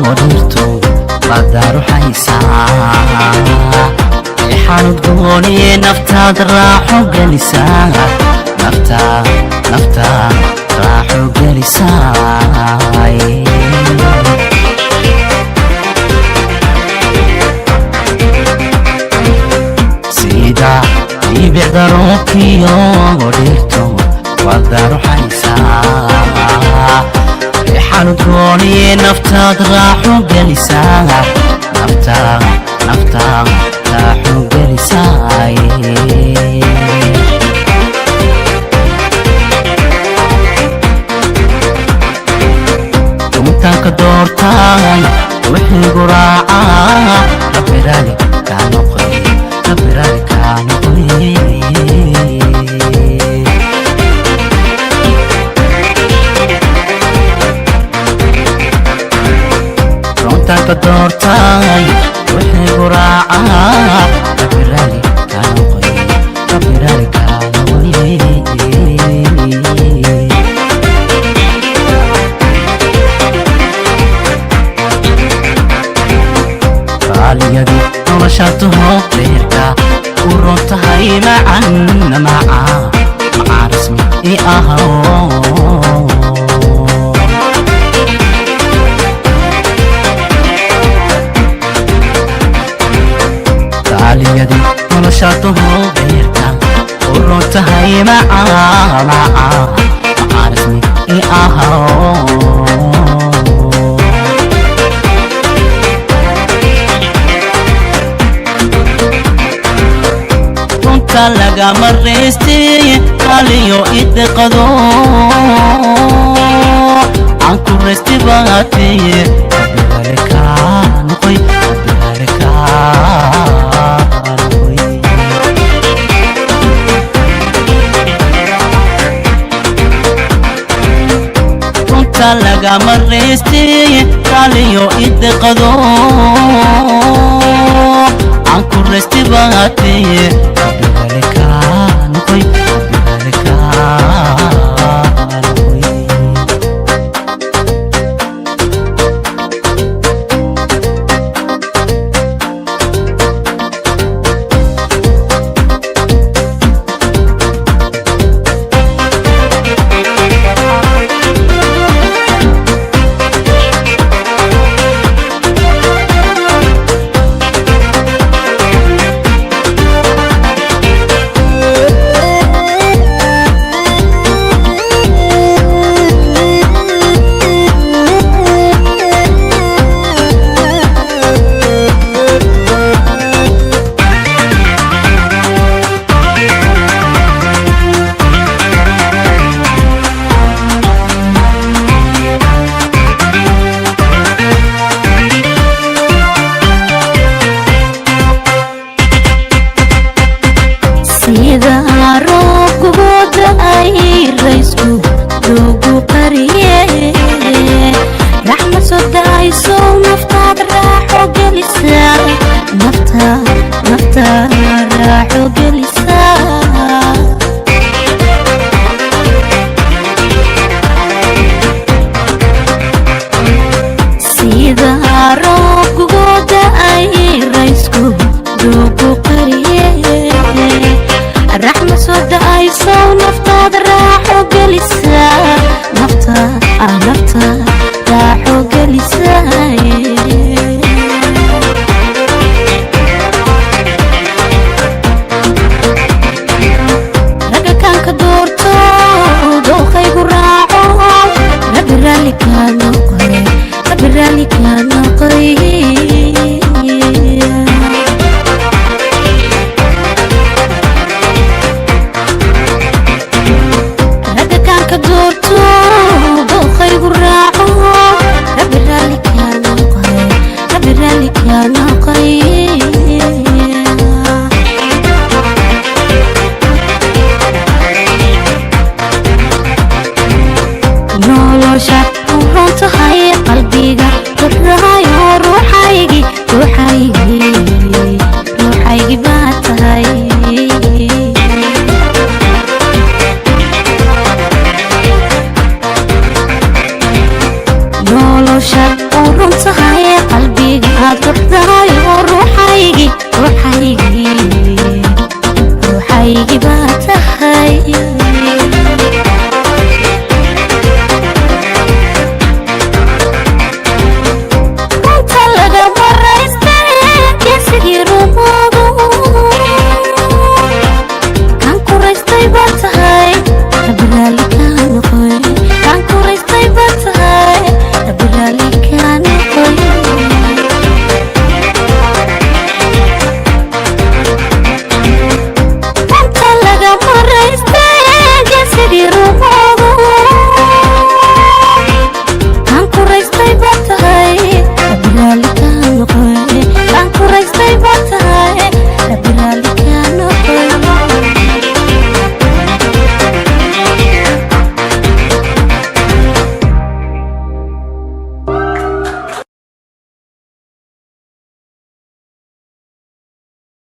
dirto qadaru haysa xanud gooni naftaad raaxo galisa nafta raaxo galisa sida ibdarokiyo dirto qadaru haysa xanud gooni naftaad raaxo galisa nafta raaxo galisa tuntanka doortaan wixii guraaca rabiraali ka noqoy tuntanka doortaan wixii guraaca rabiraali ka noqoy raaliyadi noloshaatuho beerka u runtahay maca rasmi i ahaw raaliyadi noloshaatuho beerka u runtahay maca rasmi i ahaw laga marreystay qaliyo idqado aan ku reystay baatay baraka noqoy tunta laga marreystay qaliyo idqado aan ku reystay baatay nolosha oo runtahay qalbiga aad rabtahay